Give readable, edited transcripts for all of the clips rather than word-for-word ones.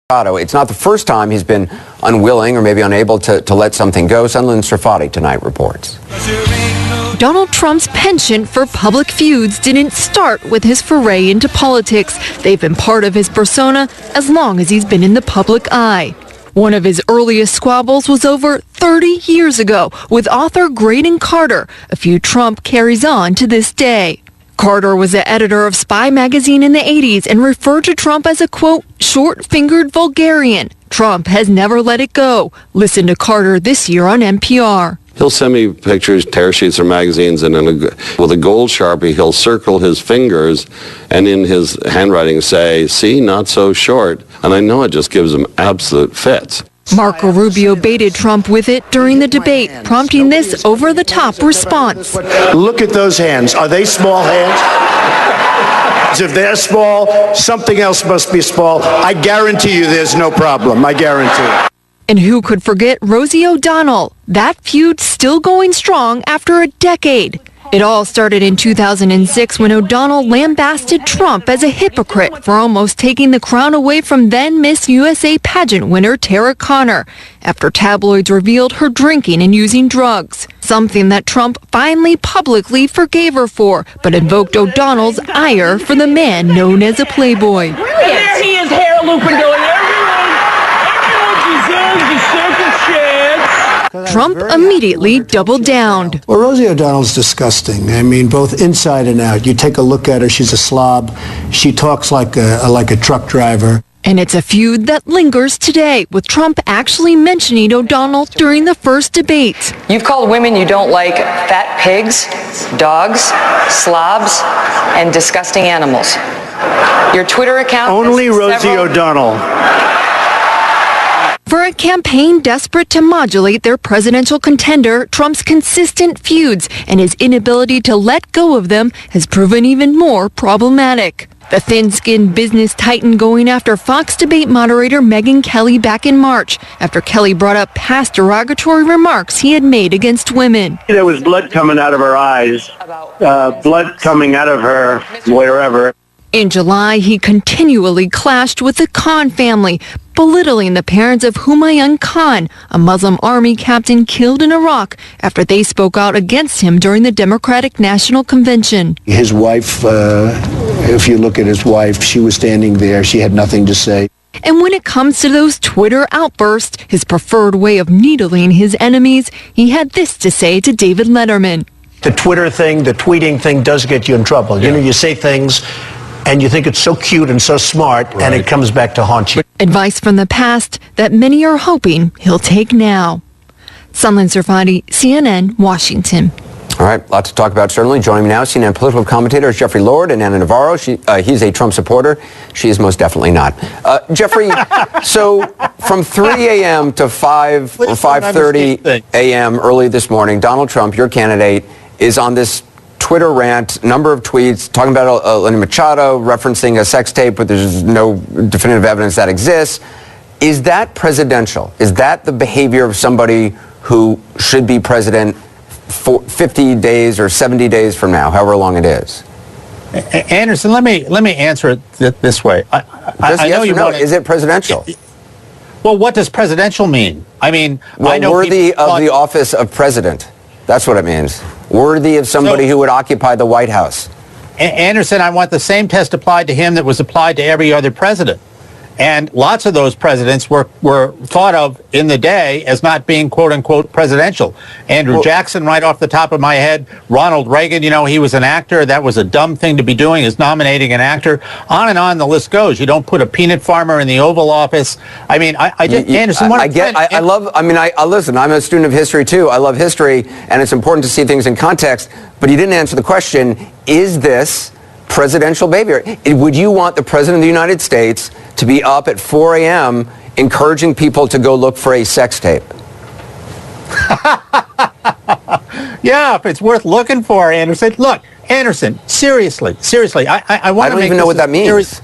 It's not the first time he's been unwilling or maybe unable to let something go. Sunlen Srifati tonight reports. Donald Trump's penchant for public feuds didn't start with his foray into politics. They've been part of his persona as long as he's been in the public eye. One of his earliest squabbles was over 30 years ago with author Graydon Carter, a feud Trump carries on to this day. Carter was the editor of Spy magazine in the 80s and referred to Trump as a, quote, short-fingered vulgarian. Trump has never let it go. Listen to Carter this year on NPR. He'll send me pictures, tear sheets of magazines, and with a gold Sharpie, he'll circle his fingers and in his handwriting say, "See, not so short." And I know it just gives him absolute fits. Marco Rubio baited Trump with it during the debate, prompting this over-the-top response. Look at those hands. Are they small hands? If they're small, something else must be small. I guarantee you there's no problem. I guarantee it. And who could forget Rosie O'Donnell? That feud still going strong after a decade. It all started in 2006 when O'Donnell lambasted Trump as a hypocrite for almost taking the crown away from then Miss USA pageant winner Tara Conner after tabloids revealed her drinking and using drugs, something that Trump finally publicly forgave her for, but invoked O'Donnell's ire for the man known as a playboy. There he is, hair looping going everyone deserves the second chance. Trump immediately doubled down. Well, Rosie O'Donnell's disgusting. I mean, both inside and out. You take a look at her, she's a slob. She talks like a truck driver. And it's a feud that lingers today, with Trump actually mentioning O'Donnell during the first debate. You've called women you don't like fat pigs, dogs, slobs, and disgusting animals. Your Twitter account... Only Rosie O'Donnell. For a campaign desperate to modulate their presidential contender, Trump's consistent feuds and his inability to let go of them has proven even more problematic. The thin-skinned business titan going after Fox debate moderator Megyn Kelly back in March after Kelly brought up past derogatory remarks he had made against women. There was blood coming out of her eyes, blood coming out of her wherever. In July, he continually clashed with the Khan family, belittling the parents of Humayun Khan, a Muslim army captain killed in Iraq after they spoke out against him during the Democratic National Convention. His wife, if you look at his wife, she was standing there. She had nothing to say. And when it comes to those Twitter outbursts, his preferred way of needling his enemies, he had this to say to David Letterman. The Twitter thing, the tweeting thing does get you in trouble. You know, you say things and you think it's so cute and so smart, and it comes back to haunt you. Advice from the past that many are hoping he'll take now. Sunlen Srifati, CNN, Washington. All right, lots to talk about, certainly. Joining me now, CNN political commentators Jeffrey Lord and Ana Navarro. He's a Trump supporter. She is most definitely not. Jeffrey, so from 3 a.m. to 5 or 5:30 a.m. early this morning, Donald Trump, your candidate, is on this Twitter rant, number of tweets talking about Elena Machado, referencing a sex tape, but there's no definitive evidence that exists. Is that presidential? Is that the behavior of somebody who should be president for 50 days or 70 days from now, however long it is? Anderson, let me answer it this way. I know you know. Is it presidential? Well, what does presidential mean? I mean, well, I know worthy of the office of president. That's what it means. Worthy of somebody who would occupy the White House. Anderson, I want the same test applied to him that was applied to every other president. And lots of those presidents were thought of in the day as not being, quote unquote, presidential. Andrew Jackson, right off the top of my head. Ronald Reagan, you know, he was an actor. That was a dumb thing to be doing, is nominating an actor. On and on the list goes. You don't put a peanut farmer in the Oval Office. I mean, Anderson, listen, I'm a student of history too. I love history, and it's important to see things in context. But you didn't answer the question, is this presidential behavior? Would you want the President of the United States to be up at 4 a.m. encouraging people to go look for a sex tape? Yeah, if it's worth looking for, Anderson. Look, Anderson, seriously, I want to don't even know what that means.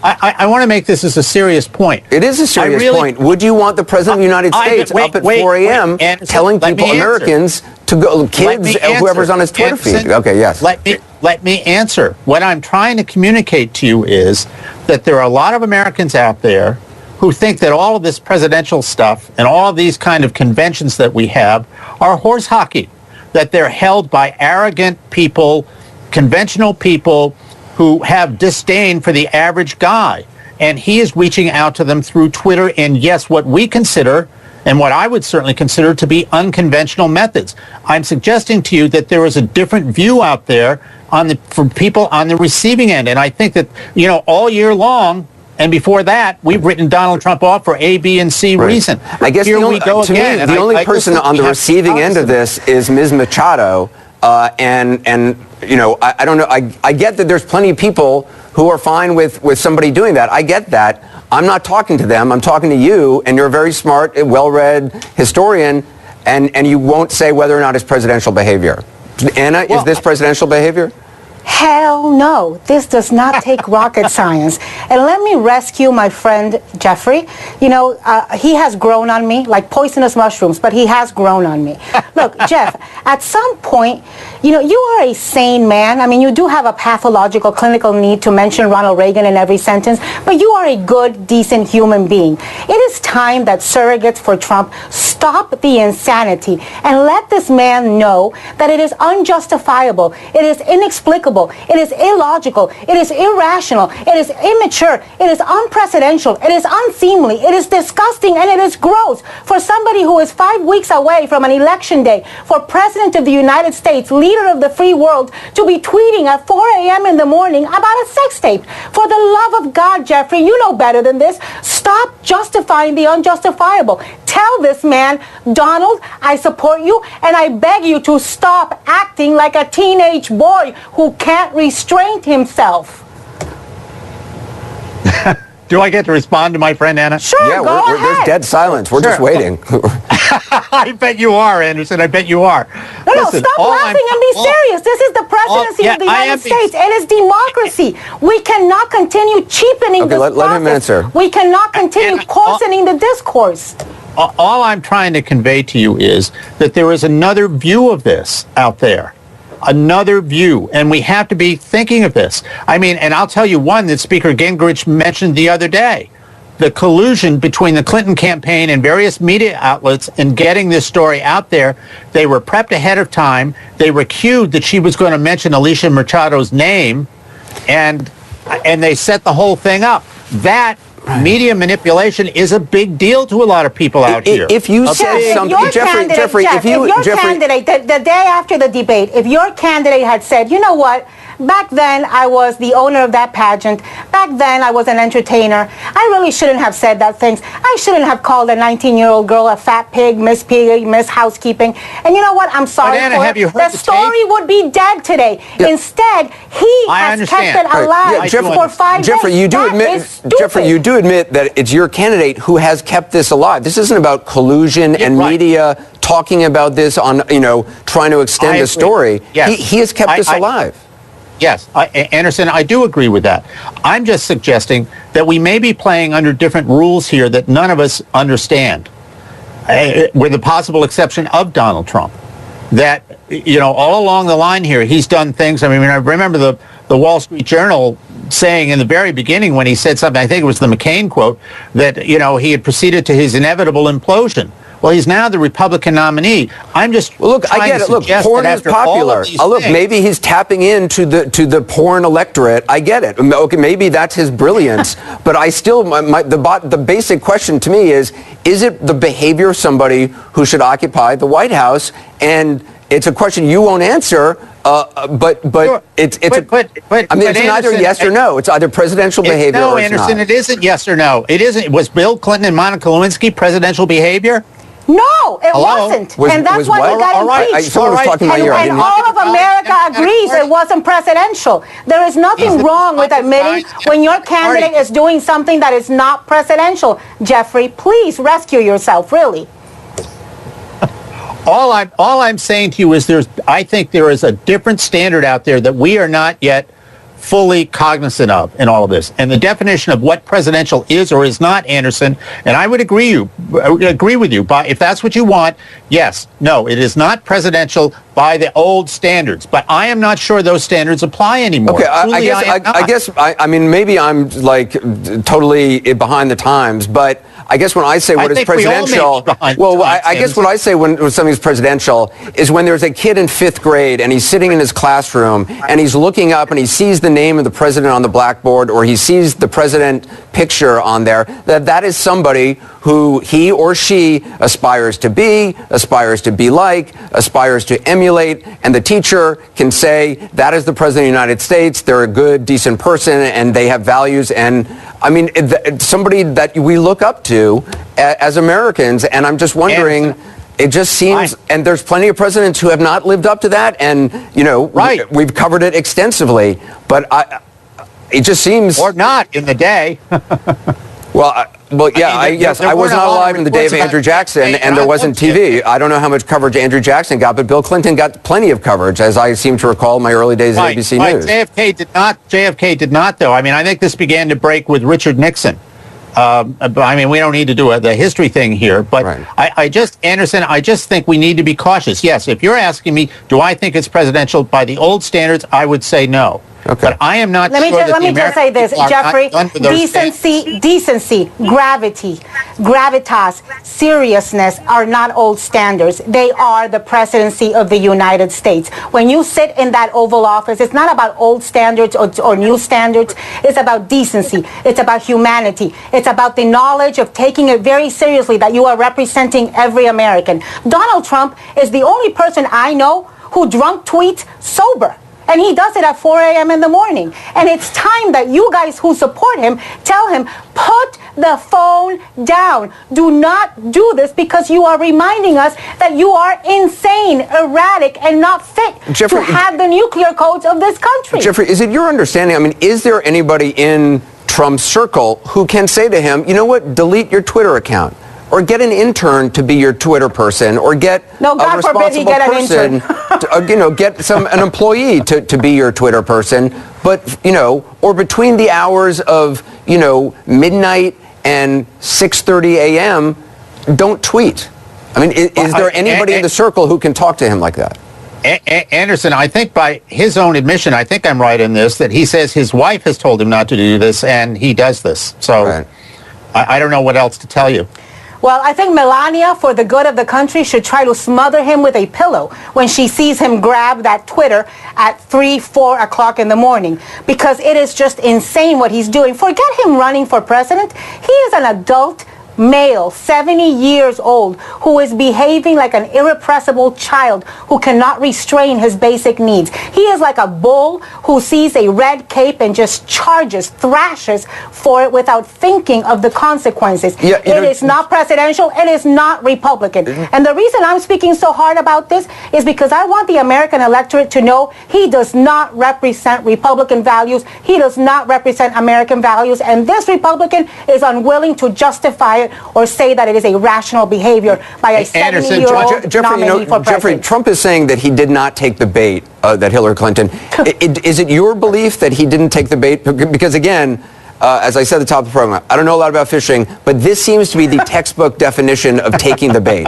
I want to make this as a serious point. It is a serious point. Would you want the President of the United States up at 4 a.m. telling people, Americans, to go, kids, whoever's on his Twitter feed? Okay, yes. Let me answer. What I'm trying to communicate to you is that there are a lot of Americans out there who think that all of this presidential stuff and all of these kind of conventions that we have are horse hockey, that they're held by arrogant people, conventional people who have disdain for the average guy. And he is reaching out to them through Twitter and, yes, what we consider and what I would certainly consider to be unconventional methods. I'm suggesting to you that there is a different view out there from people on the receiving end. And I think that, all year long, and before that, we've written Donald Trump off for A, B, and C reason. I guess Here the we go to again. me, And the only I person just on the have receiving end of this is Ms. Machado. I don't know. I get that there's plenty of people who are fine with somebody doing that. I get that. I'm not talking to them. I'm talking to you, and you're a very smart, well-read historian, and you won't say whether or not it's presidential behavior. Anna, is this presidential behavior? Hell no. This does not take rocket science. And let me rescue my friend Jeffrey. He has grown on me like poisonous mushrooms, but he has grown on me. Look, Jeff, at some point, you are a sane man. I mean, you do have a pathological clinical need to mention Ronald Reagan in every sentence, but you are a good, decent human being. It is time that surrogates for Trump stop the insanity and let this man know that it is unjustifiable, it is inexplicable, it is illogical, it is irrational, it is immature, it is unprecedented, it is unseemly, it is disgusting, and it is gross for somebody who is 5 weeks away from an election day for President of the United States, leader of the free world, to be tweeting at 4 a.m. in the morning about a sex tape. For the love of God, Jeffrey, you know better than this. Stop justifying the unjustifiable. Tell this man, Donald, I support you, and I beg you to stop acting like a teenage boy who can't restrain himself. Do I get to respond to my friend Anna? Sure, Yeah, go ahead. there's dead silence. We're just waiting. I bet you are, Anderson. I bet you are. No, stop laughing and be serious. This is the presidency of the United States. It is democracy. We cannot continue cheapening this process. Let him answer. We cannot continue coarsening the discourse. All I'm trying to convey to you is that there is another view of this out there. Another view, and we have to be thinking of this. I mean, and I'll tell you one that Speaker Gingrich mentioned the other day. The collusion between the Clinton campaign and various media outlets in getting this story out there. They were prepped ahead of time. They were cued that she was going to mention Alicia Machado's name, and they set the whole thing up. That media manipulation is a big deal to a lot of people out here. If you said something, Jeffrey, if your candidate, the day after the debate, if your candidate had said, you know what, back then I was the owner of that pageant, back then I was an entertainer, I really shouldn't have said that things. I shouldn't have called a 19-year-old girl a fat pig, Miss Housekeeping. And you know what, I'm sorry Anna, for have it. you heard The story would be dead today. Yeah. Instead, he has kept it alive for 5 Jeffrey, days. you do admit that it's your candidate who has kept this alive. This isn't about collusion and media talking about this on, trying to extend the story. Yes. He has kept this alive. Yes, Anderson, I do agree with that. I'm just suggesting that we may be playing under different rules here that none of us understand, with the possible exception of Donald Trump. That, all along the line here, he's done things. I mean, I remember the Wall Street Journal saying in the very beginning when he said something, I think it was the McCain quote, that, he had proceeded to his inevitable implosion. Well, he's now the Republican nominee. I'm just I get it. Look, porn is popular. Maybe he's tapping into the porn electorate. I get it. Okay, maybe that's his brilliance. But I still, the basic question to me is it the behavior of somebody who should occupy the White House? And it's a question you won't answer. But it's either yes or no. It's either presidential behavior or it's Anderson, not. it isn't yes or no. It isn't. Was Bill Clinton and Monica Lewinsky presidential behavior? No, it wasn't. And that's why he got impeached. Someone was talking about your And all of America agrees it wasn't presidential. There is nothing wrong with admitting when your candidate is doing something that is not presidential. Jeffrey, please rescue yourself, really. All I'm saying to you is I think there is a different standard out there that we are not yet fully cognizant of in all of this. And the definition of what presidential is or is not, Anderson, and I would agree with you, but if that's what you want, yes, no, it is not presidential by the old standards. But I am not sure those standards apply anymore. Okay, I Truly, am not. guess, I mean, maybe I'm like totally behind the times, but I guess when I say what is think we all may be presidential, behind the well, times, I guess what I say when something's presidential is when there's a kid in 5th grade and he's sitting in his classroom and he's looking up and he sees the name of the president on the blackboard, or he sees the president picture on there, that is somebody who he or she aspires to be like, aspires to emulate, and the teacher can say that is the president of the United States, they're a good, decent person, and they have values. And I mean, it's somebody that we look up to as Americans, and I'm just wondering, it just seems, and there's plenty of presidents who have not lived up to that, and, you know, we've covered it extensively, but it just seems... Or not in the day. Well, yes, I was not alive in the day of Andrew Jackson, and there wasn't TV. I don't know how much coverage Andrew Jackson got, but Bill Clinton got plenty of coverage, as I seem to recall in my early days at ABC News. JFK did not, though. I mean, I think this began to break with Richard Nixon. I mean, we don't need to do the history thing here, but Anderson, I just think we need to be cautious. Yes, if you're asking me, do I think it's presidential by the old standards, I would say no. Okay. But I am not Let me just say this, Jeffrey. Decency, gravity, gravitas, seriousness are not old standards. They are the presidency of the United States. When you sit in that Oval Office, it's not about old standards or new standards. It's about decency. It's about humanity. It's about the knowledge of taking it very seriously that you are representing every American. Donald Trump is the only person I know who drunk tweets sober. And he does it at 4 a.m. in the morning. And it's time that you guys who support him tell him, put the phone down. Do not do this, because you are reminding us that you are insane, erratic, and not fit to have the nuclear codes of this country. Jeffrey, is it your understanding, I mean, is there anybody in Trump's circle who can say to him, you know what, delete your Twitter account? Or get an intern to be your Twitter person, or get God a responsible person, get an employee to be your Twitter person. But, or between the hours of, midnight and 6:30 a.m., don't tweet. I mean, is there anybody in the circle who can talk to him like that? Anderson, I think by his own admission, I think I'm right in this, that he says his wife has told him not to do this, and he does this. So I don't know what else to tell you. Well, I think Melania, for the good of the country, should try to smother him with a pillow when she sees him grab that Twitter at 3, 4 o'clock in the morning, because it is just insane what he's doing. Forget him running for president. He is an adult male, 70 years old, who is behaving like an irrepressible child who cannot restrain his basic needs. He is like a bull who sees a red cape and just charges, thrashes for it without thinking of the consequences. It is not presidential. It is not Republican. And the reason I'm speaking so hard about this is because I want the American electorate to know he does not represent Republican values. He does not represent American values. And this Republican is unwilling to justify it or say that it is a rational behavior by a 70-year-old nominee for president. Jeffrey, Trump is saying that he did not take the bait that Hillary Clinton. Is it your belief that he didn't take the bait? Because again, as I said at the top of the program, I don't know a lot about fishing, but this seems to be the textbook definition of taking the bait.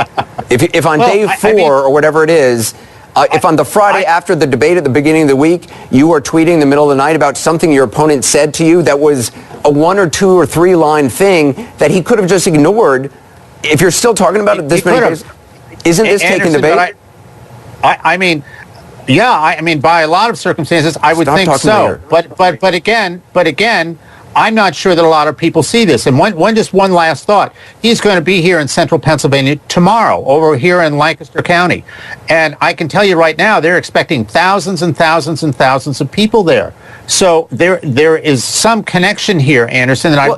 If on day 4 or whatever it is, if on the Friday after the debate at the beginning of the week, you are tweeting in the middle of the night about something your opponent said to you that was a 1 or 2 or 3 line thing that he could have just ignored, if you're still talking about it this many days, isn't this taking the bait? I mean, by a lot of circumstances, I would think so. But again, I'm not sure that a lot of people see this. And just one last thought. He's going to be here in central Pennsylvania tomorrow, over here in Lancaster County. And I can tell you right now, they're expecting thousands and thousands and thousands of people there. So there is some connection here, Anderson, and I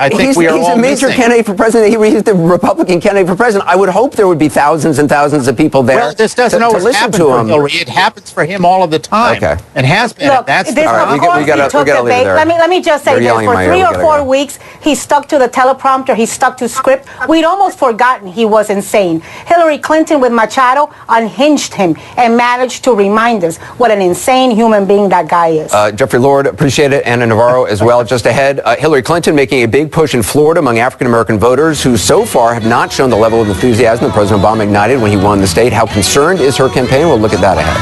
think we are all He's a major candidate for president. He's the Republican candidate for president. I would hope there would be thousands and thousands of people there. Well, this doesn't always happen for Hillary. It happens for him all of the time. Okay. And has been. Look, That's this we gotta leave it there. Let me just say this. For 3 or 4 weeks, he stuck to the teleprompter. He stuck to script. We'd almost forgotten he was insane. Hillary Clinton with Machado unhinged him and managed to remind us what an insane human being that guy is. Jeffrey Lord, appreciate it. Anna Navarro as well. Just ahead, Hillary Clinton making a big push in Florida among African-American voters who so far have not shown the level of enthusiasm that President Obama ignited when he won the state. How concerned is her campaign? We'll look at that ahead.